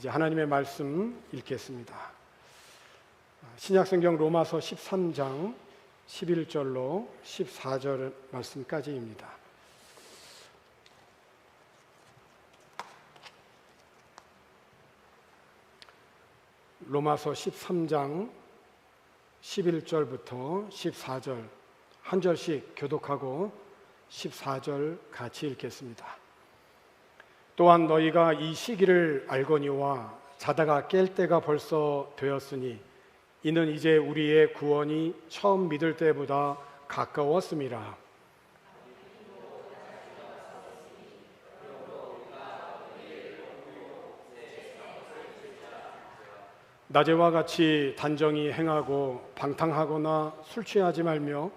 이제 하나님의 말씀 읽겠습니다. 신약성경 로마서 13장 11절로 14절 말씀까지입니다. 로마서 13장 11절부터 14절 한 절씩 교독하고 14절 같이 읽겠습니다. 또한 너희가 이 시기를 알거니와 자다가 깰 때가 벌써 되었으니 이는 이제 우리의 구원이 처음 믿을 때보다 가까웠음이라. 낮에와 같이 단정히 행하고 방탕하거나 술 취하지 말며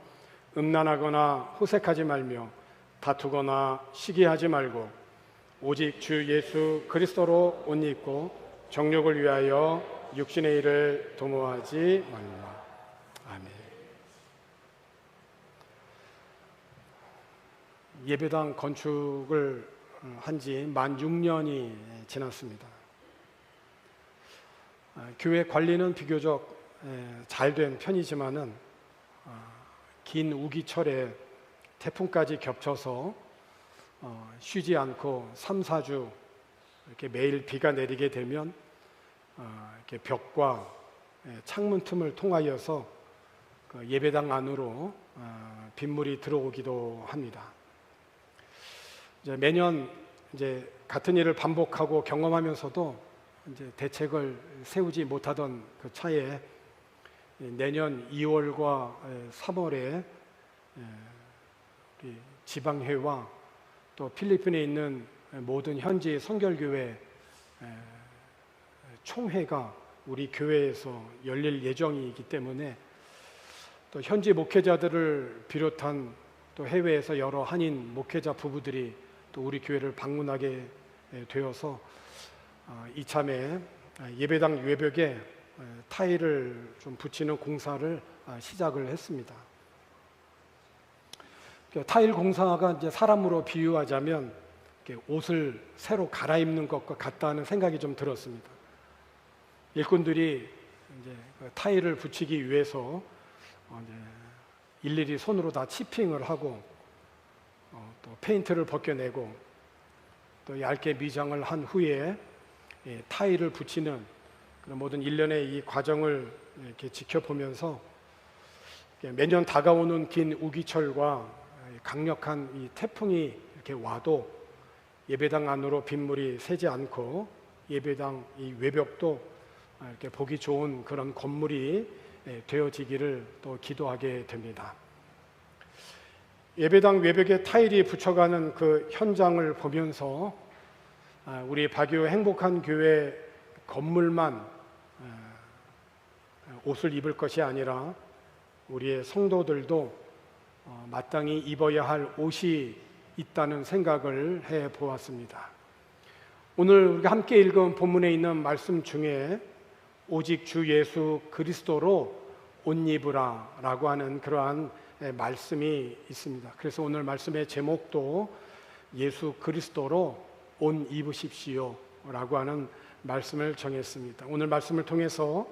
음란하거나 호색하지 말며 다투거나 시기하지 말고 오직 주 예수 그리스도로 옷 입고 정욕을 위하여 육신의 일을 도모하지 말라. 아멘. 예배당 건축을 한 지 만 6년이 지났습니다. 교회 관리는 비교적 잘 된 편이지만은 긴 우기철에 태풍까지 겹쳐서 쉬지 않고 3, 4주 이렇게 매일 비가 내리게 되면 이렇게 벽과 창문 틈을 통하여서 그 예배당 안으로 빗물이 들어오기도 합니다. 이제 매년 이제 같은 일을 반복하고 경험하면서도 이제 대책을 세우지 못하던 그 차에 내년 2월과 3월에 지방회와 또 필리핀에 있는 모든 현지 선결교회 총회가 우리 교회에서 열릴 예정이기 때문에 또 현지 목회자들을 비롯한 또 해외에서 여러 한인 목회자 부부들이 또 우리 교회를 방문하게 되어서 이참에 예배당 외벽에 타일을 좀 붙이는 공사를 시작을 했습니다. 타일 공사가 이제 사람으로 비유하자면 옷을 새로 갈아입는 것과 같다는 생각이 좀 들었습니다. 일꾼들이 이제 타일을 붙이기 위해서 일일이 손으로 다 치핑을 하고 또 페인트를 벗겨내고 또 얇게 미장을 한 후에 타일을 붙이는 그런 모든 일련의 이 과정을 이렇게 지켜보면서 매년 다가오는 긴 우기철과 강력한 이 태풍이 이렇게 와도 예배당 안으로 빗물이 새지 않고 예배당 이 외벽도 이렇게 보기 좋은 그런 건물이 되어지기를 또 기도하게 됩니다. 예배당 외벽에 타일이 붙여가는 그 현장을 보면서 우리 박유 행복한 교회 건물만 옷을 입을 것이 아니라 우리의 성도들도 마땅히 입어야 할 옷이 있다는 생각을 해 보았습니다. 오늘 우리가 함께 읽은 본문에 있는 말씀 중에 오직 주 예수 그리스도로 옷 입으라 라고 하는 그러한 말씀이 있습니다. 그래서 오늘 말씀의 제목도 예수 그리스도로 옷 입으십시오 라고 하는 말씀을 정했습니다. 오늘 말씀을 통해서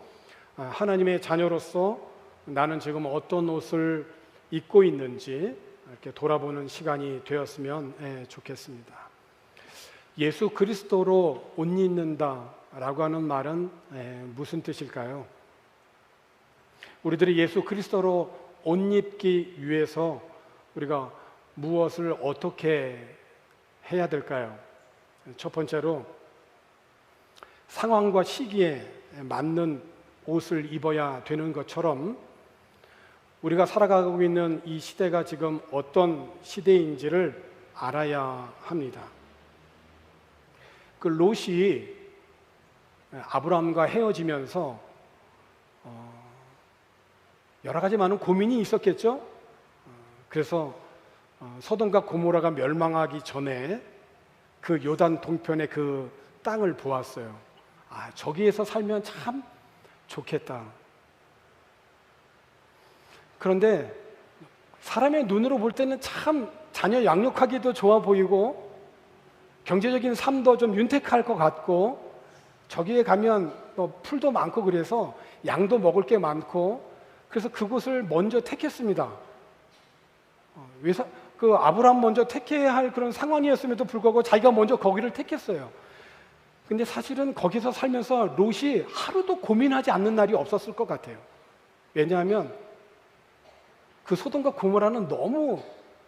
하나님의 자녀로서 나는 지금 어떤 옷을 입고 있는지 이렇게 돌아보는 시간이 되었으면 좋겠습니다. 예수 그리스도로 옷 입는다 라고 하는 말은 무슨 뜻일까요? 우리들이 예수 그리스도로 옷 입기 위해서 우리가 무엇을 어떻게 해야 될까요? 첫 번째로 상황과 시기에 맞는 옷을 입어야 되는 것처럼 우리가 살아가고 있는 이 시대가 지금 어떤 시대인지를 알아야 합니다. 그 롯이 아브라함과 헤어지면서 여러 가지 많은 고민이 있었겠죠. 그래서 소돔과 고모라가 멸망하기 전에 그 요단 동편의 그 땅을 보았어요. 저기에서 살면 참 좋겠다. 그런데 사람의 눈으로 볼 때는 참 자녀 양육하기도 좋아 보이고 경제적인 삶도 좀 윤택할 것 같고 저기에 가면 풀도 많고 그래서 양도 먹을 게 많고 그래서 그곳을 먼저 택했습니다. 그 아브라함 먼저 택해야 할 그런 상황이었음에도 불구하고 자기가 먼저 거기를 택했어요. 근데 사실은 거기서 살면서 롯이 하루도 고민하지 않는 날이 없었을 것 같아요. 왜냐하면 그 소돔과 고모라는 너무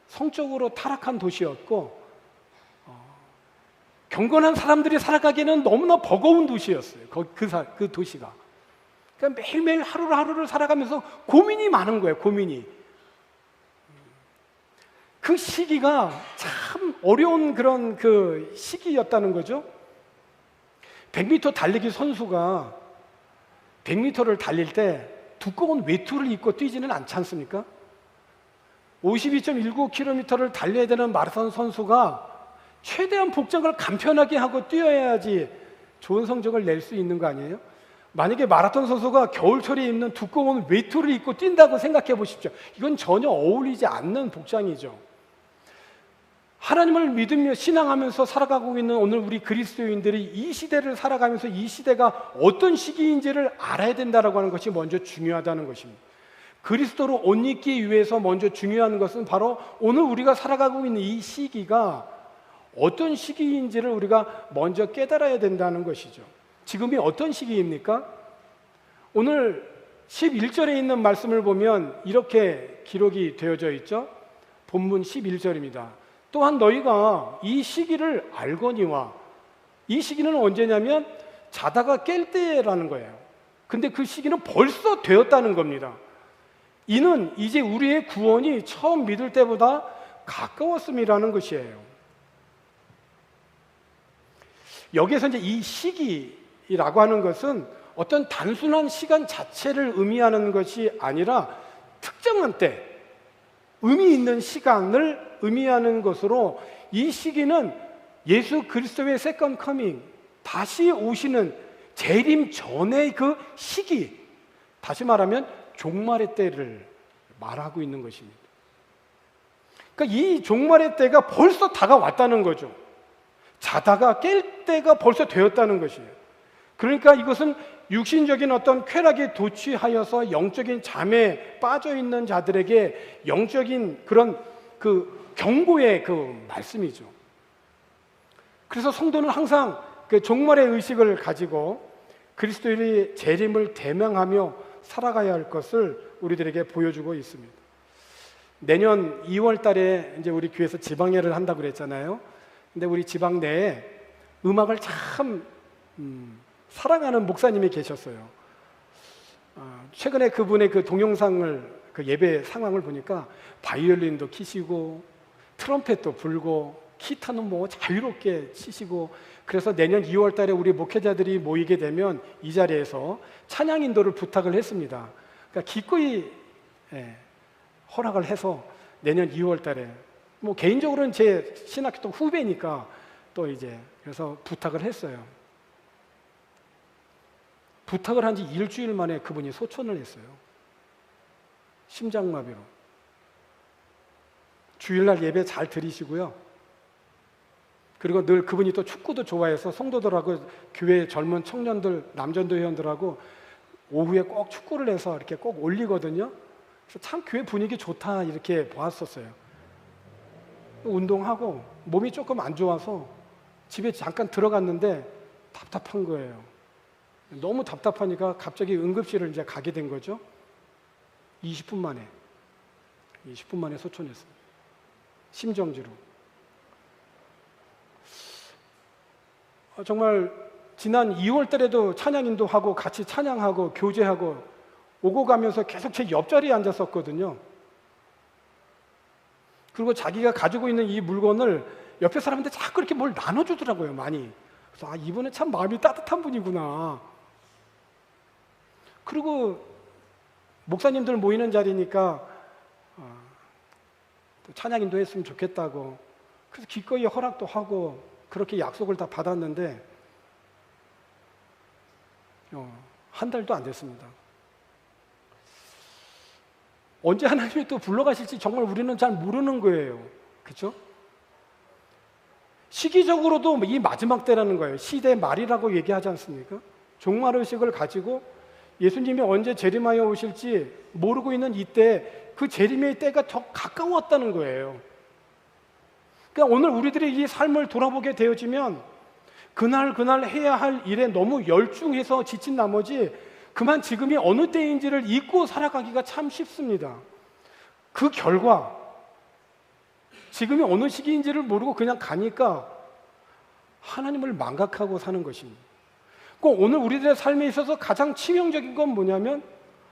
성적으로 타락한 도시였고 경건한 사람들이 살아가기에는 너무나 버거운 도시였어요. 그 도시가. 그러니까 매일매일 하루를 살아가면서 고민이 많은 거예요. 고민이. 그 시기가 참 어려운 그런 그 시기였다는 거죠. 100m 달리기 선수가 100m를 달릴 때 두꺼운 외투를 입고 뛰지는 않지 않습니까? 52.19km를 달려야 되는 마라톤 선수가 최대한 복장을 간편하게 하고 뛰어야지 좋은 성적을 낼 수 있는 거 아니에요? 만약에 마라톤 선수가 겨울철에 입는 두꺼운 외투를 입고 뛴다고 생각해 보십시오. 이건 전혀 어울리지 않는 복장이죠. 하나님을 믿으며 신앙하면서 살아가고 있는 오늘 우리 그리스도인들이 이 시대를 살아가면서 이 시대가 어떤 시기인지를 알아야 된다라고 하는 것이 먼저 중요하다는 것입니다. 그리스도로 옷 입기 위해서 먼저 중요한 것은 바로 오늘 우리가 살아가고 있는 이 시기가 어떤 시기인지를 우리가 먼저 깨달아야 된다는 것이죠. 지금이 어떤 시기입니까? 오늘 11절에 있는 말씀을 보면 이렇게 기록이 되어져 있죠. 본문 11절입니다. 또한 너희가 이 시기를 알거니와, 이 시기는 언제냐면 자다가 깰 때라는 거예요. 근데 그 시기는 벌써 되었다는 겁니다. 이는 이제 우리의 구원이 처음 믿을 때보다 가까웠음이라는 것이에요. 여기에서 이제 이 시기라고 하는 것은 어떤 단순한 시간 자체를 의미하는 것이 아니라 특정한 때, 의미 있는 시간을 의미하는 것으로 이 시기는 예수 그리스도의 세컨 커밍, 다시 오시는 재림 전의 그 시기, 다시 말하면 종말의 때를 말하고 있는 것입니다. 그러니까 이 종말의 때가 벌써 다가왔다는 거죠. 자다가 깰 때가 벌써 되었다는 것이에요. 그러니까 이것은 육신적인 어떤 쾌락에 도취하여서 영적인 잠에 빠져 있는 자들에게 영적인 그런 그 경고의 그 말씀이죠. 그래서 성도는 항상 그 종말의 의식을 가지고 그리스도의 재림을 대명하며 살아가야 할 것을 우리들에게 보여주고 있습니다. 내년 2월 달에 이제 우리 교회에서 지방예를 한다고 그랬잖아요. 근데 우리 지방 내에 음악을 참 사랑하는 목사님이 계셨어요. 최근에 그분의 그 동영상을, 그 예배 상황을 보니까 바이올린도 키시고 트럼펫도 불고 기타는 뭐 자유롭게 치시고, 그래서 내년 2월 달에 우리 목회자들이 모이게 되면 이 자리에서 찬양 인도를 부탁을 했습니다. 그러니까 기꺼이 허락을 해서 내년 2월 달에, 뭐 개인적으로는 제 신학교 후배니까 또 이제 그래서 부탁을 했어요. 부탁을 한 지 일주일 만에 그분이 소천을 했어요. 심장마비로. 주일날 예배 잘 드리시고요. 그리고 늘 그분이 또 축구도 좋아해서 성도들하고 교회 젊은 청년들, 남전도 회원들하고 오후에 꼭 축구를 해서 이렇게 꼭 올리거든요. 그래서 참 교회 분위기 좋다 이렇게 보았었어요. 운동하고 몸이 조금 안 좋아서 집에 잠깐 들어갔는데 답답한 거예요. 너무 답답하니까 갑자기 응급실을 이제 가게 된 거죠. 20분 만에 소천했어요. 심정지로. 정말 지난 2월 달에도 찬양인도 하고 같이 찬양하고 교제하고 오고 가면서 계속 제 옆자리에 앉았었거든요. 그리고 자기가 가지고 있는 이 물건을 옆에 사람한테 자꾸 이렇게 뭘 나눠주더라고요, 많이. 그래서 이분은 참 마음이 따뜻한 분이구나. 그리고 목사님들 모이는 자리니까 또 찬양인도 했으면 좋겠다고, 그래서 기꺼이 허락도 하고 그렇게 약속을 다 받았는데 한 달도 안 됐습니다. 언제 하나님이 또 불러가실지 정말 우리는 잘 모르는 거예요. 그렇죠? 시기적으로도 이 마지막 때라는 거예요. 시대 말이라고 얘기하지 않습니까? 종말의식을 가지고 예수님이 언제 재림하여 오실지 모르고 있는 이때 그 재림의 때가 더 가까웠다는 거예요. 그러니까 오늘 우리들이 이 삶을 돌아보게 되어지면 그날 해야 할 일에 너무 열중해서 지친 나머지 그만 지금이 어느 때인지를 잊고 살아가기가 참 쉽습니다. 그 결과 지금이 어느 시기인지를 모르고 그냥 가니까 하나님을 망각하고 사는 것입니다. 오늘 우리들의 삶에 있어서 가장 치명적인 건 뭐냐면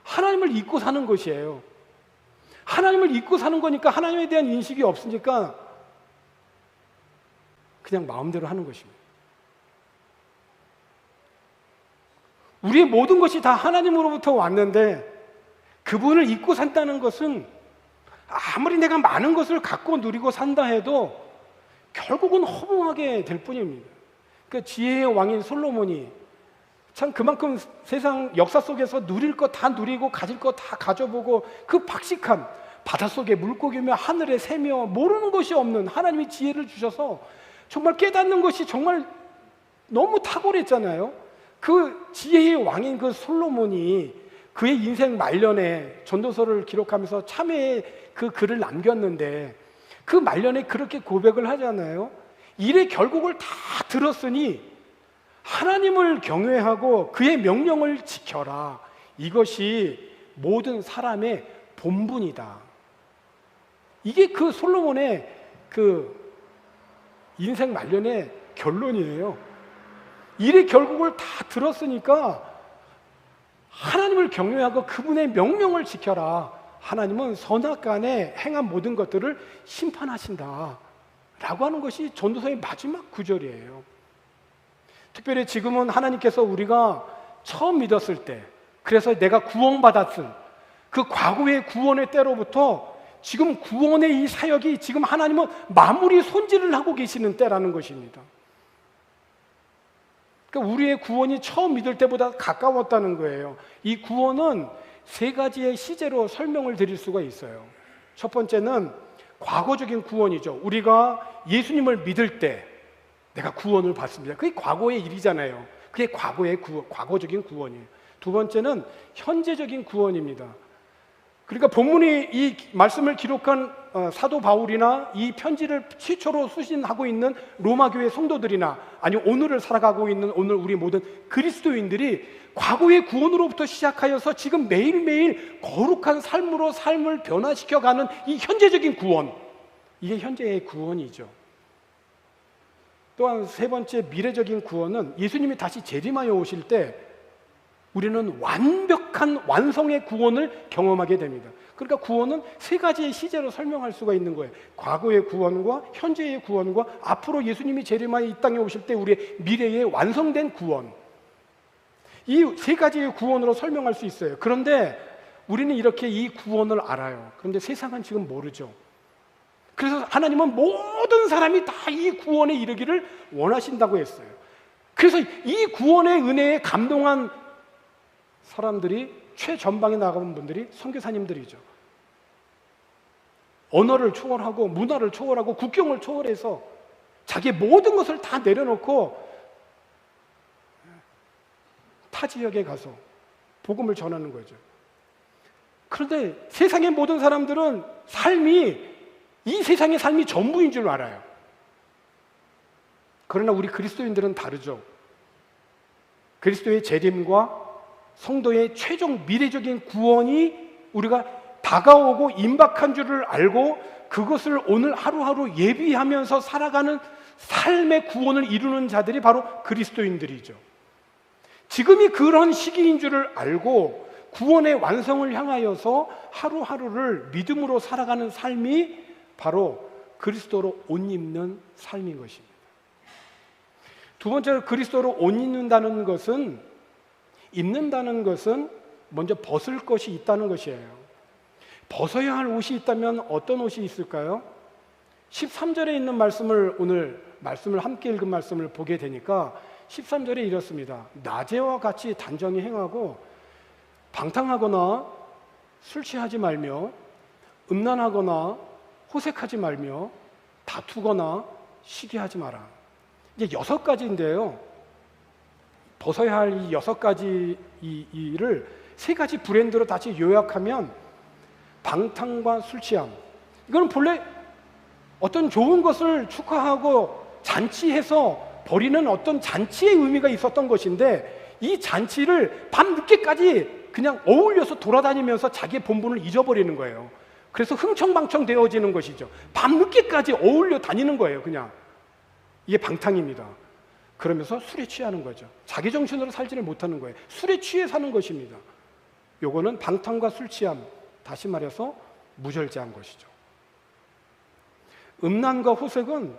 하나님을 잊고 사는 것이에요. 하나님을 잊고 사는 거니까 하나님에 대한 인식이 없으니까 그냥 마음대로 하는 것입니다. 우리의 모든 것이 다 하나님으로부터 왔는데 그분을 잊고 산다는 것은 아무리 내가 많은 것을 갖고 누리고 산다 해도 결국은 허무하게 될 뿐입니다. 그러니까 지혜의 왕인 솔로몬이 참 그만큼 세상 역사 속에서 누릴 것 다 누리고 가질 것 다 가져보고 그 박식한 바닷속의 물고기며 하늘의 새며 모르는 것이 없는 하나님이 지혜를 주셔서 정말 깨닫는 것이 정말 너무 탁월했잖아요. 그 지혜의 왕인 그 솔로몬이 그의 인생 말년에 전도서를 기록하면서 참회의 그 글을 남겼는데 그 말년에 그렇게 고백을 하잖아요. 일의 결국을 다 들었으니 하나님을 경외하고 그의 명령을 지켜라. 이것이 모든 사람의 본분이다. 이게 그 솔로몬의 그 인생 말년의 결론이에요. 일의 결국을 다 들었으니까 하나님을 경외하고 그분의 명령을 지켜라. 하나님은 선악간에 행한 모든 것들을 심판하신다 라고 하는 것이 전도서의 마지막 구절이에요. 특별히 지금은 하나님께서 우리가 처음 믿었을 때, 그래서 내가 구원받았을 그 과거의 구원의 때로부터 지금 구원의 이 사역이 지금 하나님은 마무리 손질을 하고 계시는 때라는 것입니다. 그러니까 우리의 구원이 처음 믿을 때보다 가까웠다는 거예요. 이 구원은 세 가지의 시제로 설명을 드릴 수가 있어요. 첫 번째는 과거적인 구원이죠. 우리가 예수님을 믿을 때 내가 구원을 받습니다. 그게 과거의 일이잖아요. 그게 과거적인 구원이에요. 두 번째는 현재적인 구원입니다. 그러니까 본문이 이 말씀을 기록한 사도 바울이나 이 편지를 최초로 수신하고 있는 로마 교회 성도들이나 아니면 오늘을 살아가고 있는 오늘 우리 모든 그리스도인들이 과거의 구원으로부터 시작하여서 지금 매일매일 거룩한 삶으로 삶을 변화시켜가는 이 현재적인 구원, 이게 현재의 구원이죠. 또한 세 번째 미래적인 구원은 예수님이 다시 재림하여 오실 때 우리는 완벽한 완성의 구원을 경험하게 됩니다. 그러니까 구원은 세 가지의 시제로 설명할 수가 있는 거예요. 과거의 구원과 현재의 구원과 앞으로 예수님이 재림하여 이 땅에 오실 때 우리의 미래의 완성된 구원, 이 세 가지의 구원으로 설명할 수 있어요. 그런데 우리는 이렇게 이 구원을 알아요. 그런데 세상은 지금 모르죠. 그래서 하나님은 모든 사람이 다 이 구원에 이르기를 원하신다고 했어요. 그래서 이 구원의 은혜에 감동한 사람들이 최전방에 나가는 분들이 선교사님들이죠. 언어를 초월하고 문화를 초월하고 국경을 초월해서 자기의 모든 것을 다 내려놓고 타 지역에 가서 복음을 전하는 거죠. 그런데 세상의 모든 사람들은 이 세상의 삶이 전부인 줄 알아요. 그러나 우리 그리스도인들은 다르죠. 그리스도의 재림과 성도의 최종 미래적인 구원이 우리가 다가오고 임박한 줄을 알고 그것을 오늘 하루하루 예비하면서 살아가는 삶의 구원을 이루는 자들이 바로 그리스도인들이죠. 지금이 그런 시기인 줄을 알고 구원의 완성을 향하여서 하루하루를 믿음으로 살아가는 삶이 바로 그리스도로 옷 입는 삶인 것입니다. 두 번째로 그리스도로 옷 입는다는 것은 먼저 벗을 것이 있다는 것이에요. 벗어야 할 옷이 있다면 어떤 옷이 있을까요? 13절에 있는 오늘 함께 읽은 말씀을 보게 되니까 13절에 이렇습니다. 낮에와 같이 단정히 행하고 방탕하거나 술 취하지 말며 음란하거나 호색하지 말며 다투거나 시기하지 마라. 이제 6가지인데요. 벗어야 할 이 6가지 이를 3가지 브랜드로 다시 요약하면 방탕과 술 취함. 이거는 본래 어떤 좋은 것을 축하하고 잔치해서 벌이는 어떤 잔치의 의미가 있었던 것인데, 이 잔치를 밤늦게까지 그냥 어울려서 돌아다니면서 자기의 본분을 잊어버리는 거예요. 그래서 흥청망청 되어지는 것이죠. 밤늦게까지 어울려 다니는 거예요. 그냥 이게 방탕입니다. 그러면서 술에 취하는 거죠. 자기 정신으로 살지를 못하는 거예요. 술에 취해 사는 것입니다. 요거는 방탕과 술 취함, 다시 말해서 무절제한 것이죠. 음란과 호색은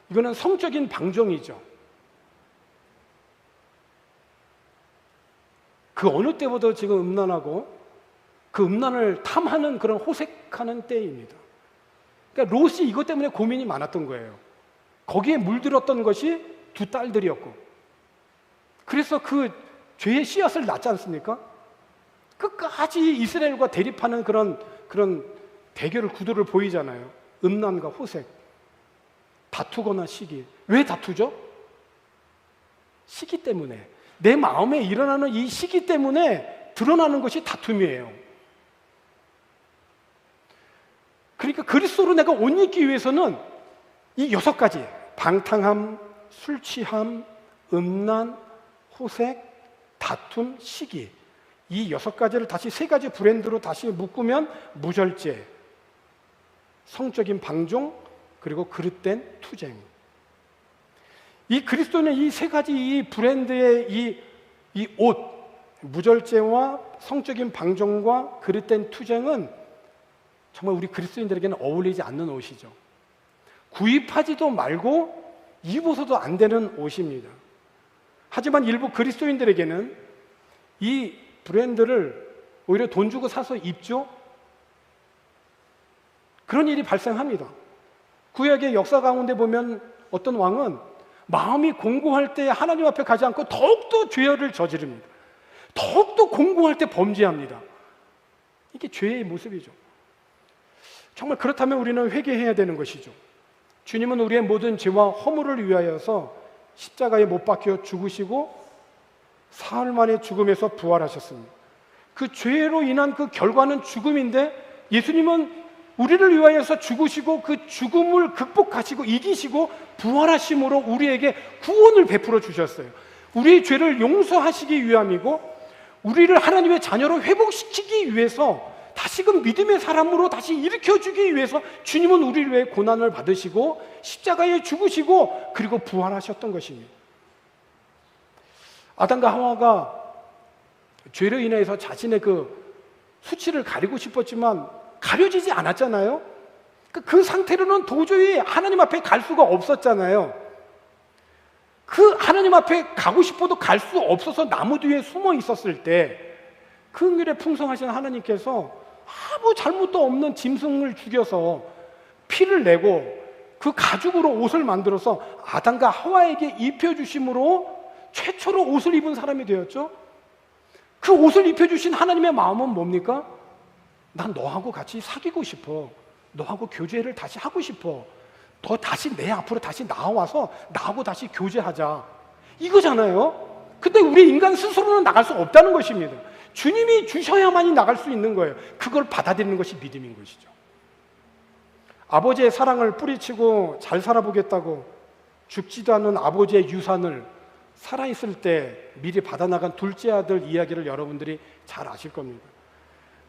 이거는 성적인 방종이죠. 그 어느 때보다 지금 음란하고 그 음란을 탐하는 그런 호색하는 때입니다. 그러니까 롯이 이것 때문에 고민이 많았던 거예요. 거기에 물들었던 것이 2 딸들이었고, 그래서 그 죄의 씨앗을 낳지 않습니까? 끝까지 이스라엘과 대립하는 그런 대결을 구도를 보이잖아요. 음란과 호색, 다투거나 시기. 왜 다투죠? 시기 때문에. 내 마음에 일어나는 이 시기 때문에 드러나는 것이 다툼이에요. 그러니까 그리스도로 내가 옷 입기 위해서는 이 6가지, 방탕함, 술 취함, 음란, 호색, 다툼, 시기, 이 6가지를 다시 3가지 브랜드로 다시 묶으면 무절제, 성적인 방종, 그리고 그릇된 투쟁. 이 그리스도는 이 3가지 이 브랜드의 이 옷, 무절제와 성적인 방종과 그릇된 투쟁은 정말 우리 그리스도인들에게는 어울리지 않는 옷이죠. 구입하지도 말고 입어서도 안 되는 옷입니다. 하지만 일부 그리스도인들에게는 이 브랜드를 오히려 돈 주고 사서 입죠. 그런 일이 발생합니다. 구약의 역사 가운데 보면 어떤 왕은 마음이 공고할 때 하나님 앞에 가지 않고 더욱더 죄를 저지릅니다. 더욱더 공고할 때 범죄합니다. 이게 죄의 모습이죠. 정말 그렇다면 우리는 회개해야 되는 것이죠. 주님은 우리의 모든 죄와 허물을 위하여서 십자가에 못 박혀 죽으시고 사흘 만에 죽음에서 부활하셨습니다. 그 죄로 인한 그 결과는 죽음인데, 예수님은 우리를 위하여서 죽으시고 그 죽음을 극복하시고 이기시고 부활하심으로 우리에게 구원을 베풀어 주셨어요. 우리의 죄를 용서하시기 위함이고, 우리를 하나님의 자녀로 회복시키기 위해서, 다시금 믿음의 사람으로 다시 일으켜주기 위해서 주님은 우리를 위해 고난을 받으시고 십자가에 죽으시고 그리고 부활하셨던 것입니다. 아담과 하와가 죄로 인해서 자신의 그 수치를 가리고 싶었지만 가려지지 않았잖아요. 그 상태로는 도저히 하나님 앞에 갈 수가 없었잖아요. 그 하나님 앞에 가고 싶어도 갈 수 없어서 나무 뒤에 숨어 있었을 때, 그 은밀에 풍성하신 하나님께서 아무 잘못도 없는 짐승을 죽여서 피를 내고 그 가죽으로 옷을 만들어서 아담과 하와에게 입혀주심으로 최초로 옷을 입은 사람이 되었죠. 그 옷을 입혀주신 하나님의 마음은 뭡니까? 난 너하고 같이 사귀고 싶어. 너하고 교제를 다시 하고 싶어. 너 다시 내 앞으로 다시 나와서 나하고 다시 교제하자. 이거잖아요. 근데 우리 인간 스스로는 나갈 수 없다는 것입니다. 주님이 주셔야만이 나갈 수 있는 거예요. 그걸 받아들이는 것이 믿음인 것이죠. 아버지의 사랑을 뿌리치고 잘 살아보겠다고 죽지도 않는 아버지의 유산을 살아있을 때 미리 받아나간 둘째 아들 이야기를 여러분들이 잘 아실 겁니다.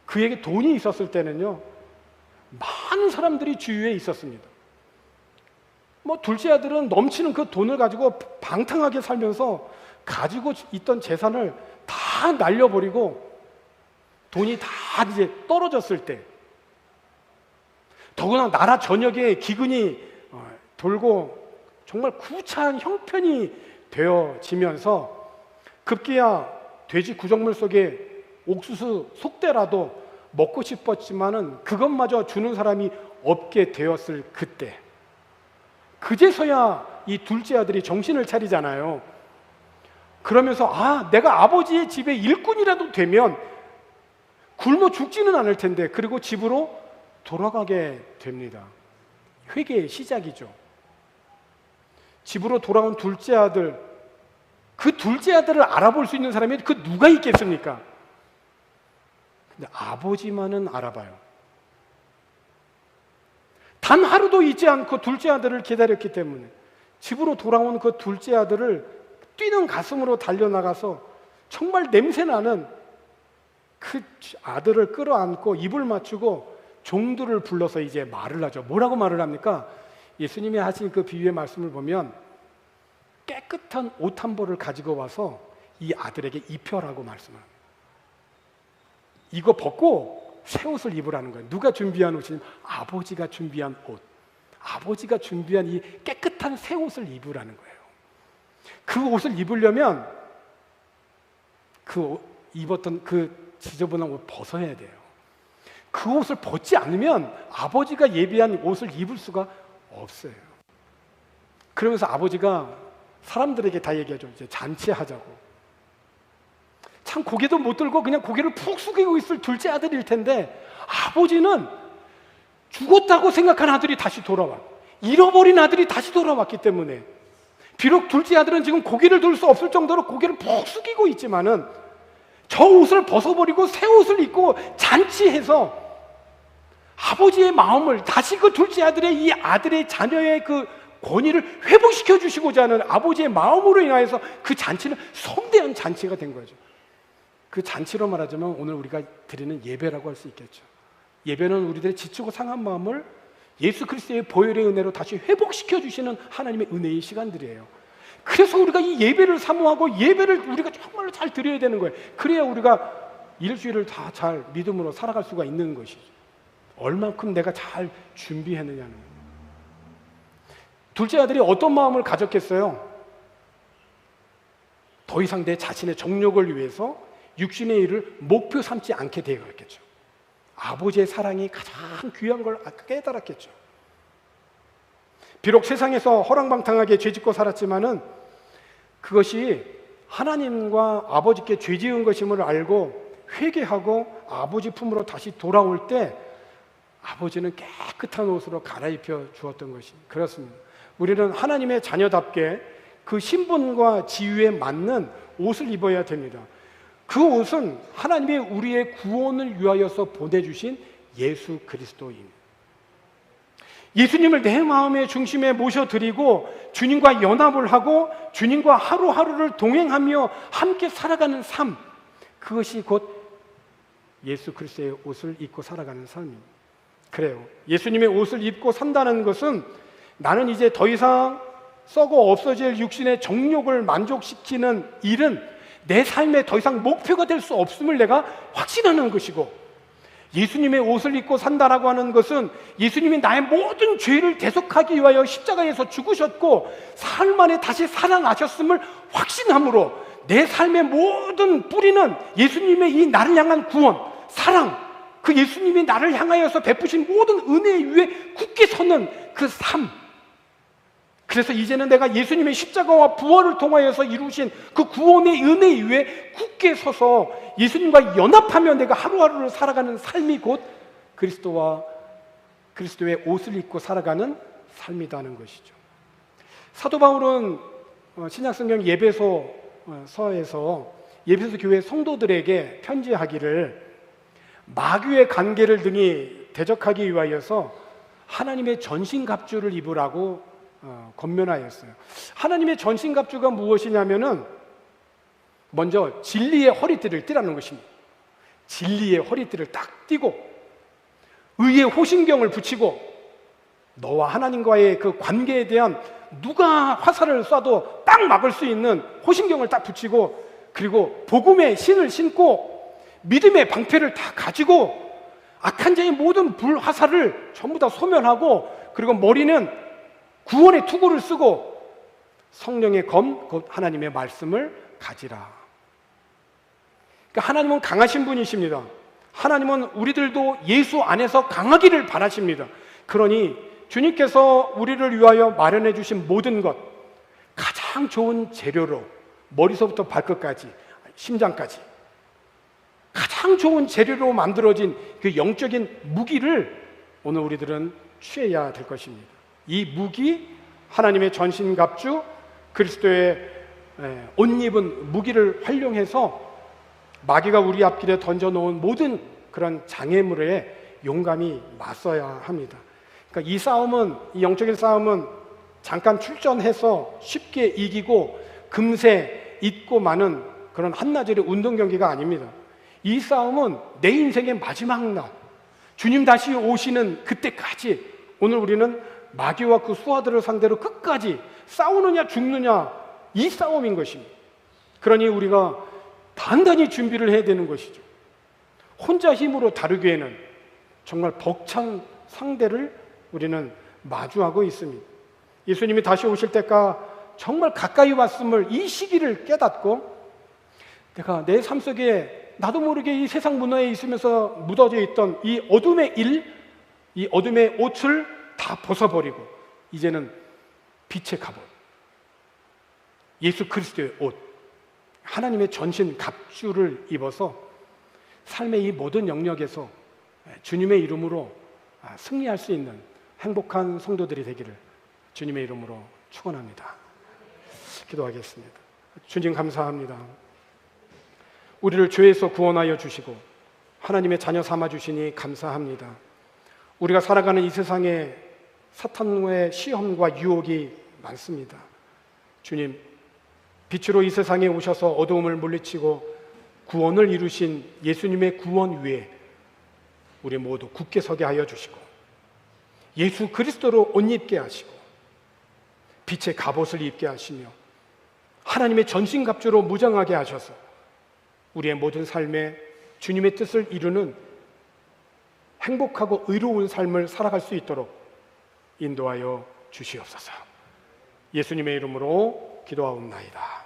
그에게 돈이 있었을 때는요, 많은 사람들이 주위에 있었습니다. 둘째 아들은 넘치는 그 돈을 가지고 방탕하게 살면서 가지고 있던 재산을 다 날려버리고 돈이 다 이제 떨어졌을 때, 더구나 나라 전역에 기근이 돌고 정말 구차한 형편이 되어지면서 급기야 돼지 구정물 속에 옥수수 속대라도 먹고 싶었지만은 그것마저 주는 사람이 없게 되었을 그때, 그제서야 이 둘째 아들이 정신을 차리잖아요. 그러면서 내가 아버지의 집에 일꾼이라도 되면 굶어 죽지는 않을 텐데, 그리고 집으로 돌아가게 됩니다. 회개의 시작이죠. 집으로 돌아온 둘째 아들, 그 둘째 아들을 알아볼 수 있는 사람이 그 누가 있겠습니까? 근데 아버지만은 알아봐요. 단 하루도 잊지 않고 둘째 아들을 기다렸기 때문에 집으로 돌아온 그 둘째 아들을 뛰는 가슴으로 달려나가서 정말 냄새나는 그 아들을 끌어안고 입을 맞추고 종들을 불러서 이제 말을 하죠. 뭐라고 말을 합니까? 예수님이 하신 그 비유의 말씀을 보면 깨끗한 옷 한 벌을 가지고 와서 이 아들에게 입혀라고 말씀합니다. 이거 벗고 새 옷을 입으라는 거예요. 누가 준비한 옷이냐면 아버지가 준비한 옷, 아버지가 준비한 이 깨끗한 새 옷을 입으라는 거예요. 그 옷을 입으려면 입었던 그 지저분한 옷 벗어야 돼요. 그 옷을 벗지 않으면 아버지가 예비한 옷을 입을 수가 없어요. 그러면서 아버지가 사람들에게 다 얘기하죠. 이제 잔치하자고. 참 고개도 못 들고 그냥 고개를 푹 숙이고 있을 둘째 아들일 텐데 아버지는 죽었다고 생각한 아들이 다시 돌아와. 잃어버린 아들이 다시 돌아왔기 때문에 비록 둘째 아들은 지금 고개를 들 수 없을 정도로 고개를 푹 숙이고 있지만은 저 옷을 벗어버리고 새 옷을 입고 잔치해서 아버지의 마음을 다시 그 둘째 아들의 이 아들의 자녀의 그 권위를 회복시켜 주시고자 하는 아버지의 마음으로 인하여서 그 잔치는 성대한 잔치가 된 거죠. 그 잔치로 말하자면 오늘 우리가 드리는 예배라고 할 수 있겠죠. 예배는 우리들의 지치고 상한 마음을 예수 그리스도의 보혈의 은혜로 다시 회복시켜 주시는 하나님의 은혜의 시간들이에요. 그래서 우리가 이 예배를 사모하고 예배를 우리가 정말로 잘 드려야 되는 거예요. 그래야 우리가 일주일을 다 잘 믿음으로 살아갈 수가 있는 것이죠. 얼만큼 내가 잘 준비했느냐는 거예요. 둘째 아들이 어떤 마음을 가졌겠어요? 더 이상 내 자신의 정욕을 위해서 육신의 일을 목표 삼지 않게 되었겠죠. 아버지의 사랑이 가장 귀한 걸 깨달았겠죠. 비록 세상에서 허랑방탕하게 죄짓고 살았지만은 그것이 하나님과 아버지께 죄지은 것임을 알고 회개하고 아버지 품으로 다시 돌아올 때 아버지는 깨끗한 옷으로 갈아입혀 주었던 것이 그렇습니다. 우리는 하나님의 자녀답게 그 신분과 지위에 맞는 옷을 입어야 됩니다. 그 옷은 하나님이 우리의 구원을 위하여서 보내주신 예수 그리스도입니다. 예수님을 내 마음의 중심에 모셔드리고 주님과 연합을 하고 주님과 하루하루를 동행하며 함께 살아가는 삶, 그것이 곧 예수 그리스도의 옷을 입고 살아가는 삶입니다. 그래요. 예수님의 옷을 입고 산다는 것은 나는 이제 더 이상 썩어 없어질 육신의 정욕을 만족시키는 일은 내 삶에 더 이상 목표가 될 수 없음을 내가 확신하는 것이고, 예수님의 옷을 입고 산다라고 하는 것은 예수님이 나의 모든 죄를 대속하기 위하여 십자가에서 죽으셨고 사흘 만에 다시 살아나셨음을 확신함으로 내 삶의 모든 뿌리는 예수님의 이 나를 향한 구원, 사랑, 그 예수님이 나를 향하여서 베푸신 모든 은혜 위에 굳게 서는 그 삶. 그래서 이제는 내가 예수님의 십자가와 부활을 통하여서 이루신 그 구원의 은혜 위에 굳게 서서 예수님과 연합하며 내가 하루하루를 살아가는 삶이 곧 그리스도의 옷을 입고 살아가는 삶이라는 것이죠. 사도 바울은 신약성경 예배소서에서 예배소 교회 성도들에게 편지하기를 마귀의 관계를 등이 대적하기 위하여서 하나님의 전신갑주를 입으라고 권면하였어요. 하나님의 전신갑주가 무엇이냐면은 먼저 진리의 허리띠를 띠라는 것입니다. 진리의 허리띠를 딱 띠고 의의 호신경을 붙이고 너와 하나님과의 그 관계에 대한 누가 화살을 쏴도 딱 막을 수 있는 호신경을 딱 붙이고, 그리고 복음의 신을 신고 믿음의 방패를 다 가지고 악한 자의 모든 불화살을 전부 다 소멸하고, 그리고 머리는 구원의 투구를 쓰고 성령의 검, 곧 하나님의 말씀을 가지라. 그러니까 하나님은 강하신 분이십니다. 하나님은 우리들도 예수 안에서 강하기를 바라십니다. 그러니 주님께서 우리를 위하여 마련해 주신 모든 것, 가장 좋은 재료로 머리서부터 발끝까지, 심장까지 가장 좋은 재료로 만들어진 그 영적인 무기를 오늘 우리들은 취해야 될 것입니다. 이 무기 하나님의 전신갑주 그리스도의 옷 입은 무기를 활용해서 마귀가 우리 앞길에 던져놓은 모든 그런 장애물에 용감히 맞서야 합니다. 그러니까 이 영적인 싸움은 잠깐 출전해서 쉽게 이기고 금세 잊고 마는 그런 한나절의 운동 경기가 아닙니다. 이 싸움은 내 인생의 마지막 날, 주님 다시 오시는 그때까지 오늘 우리는 마귀와 그 수하들을 상대로 끝까지 싸우느냐 죽느냐 이 싸움인 것입니다. 그러니 우리가 단단히 준비를 해야 되는 것이죠. 혼자 힘으로 다루기에는 정말 벅찬 상대를 우리는 마주하고 있습니다. 예수님이 다시 오실 때가 정말 가까이 왔음을 이 시기를 깨닫고 내가 내 삶 속에 나도 모르게 이 세상 문화에 있으면서 묻어져 있던 이 어둠의 이 어둠의 옷을 다 벗어버리고 이제는 빛의 갑옷, 예수 그리스도의 옷, 하나님의 전신 갑주를 입어서 삶의 이 모든 영역에서 주님의 이름으로 승리할 수 있는 행복한 성도들이 되기를 주님의 이름으로 축원합니다. 기도하겠습니다. 주님 감사합니다. 우리를 죄에서 구원하여 주시고 하나님의 자녀 삼아 주시니 감사합니다. 우리가 살아가는 이 세상에 사탄의 시험과 유혹이 많습니다. 주님, 빛으로 이 세상에 오셔서 어두움을 물리치고 구원을 이루신 예수님의 구원 위에 우리 모두 굳게 서게 하여 주시고 예수 그리스도로 옷 입게 하시고 빛의 갑옷을 입게 하시며 하나님의 전신갑주로 무장하게 하셔서 우리의 모든 삶에 주님의 뜻을 이루는 행복하고 의로운 삶을 살아갈 수 있도록 인도하여 주시옵소서. 예수님의 이름으로 기도하옵나이다.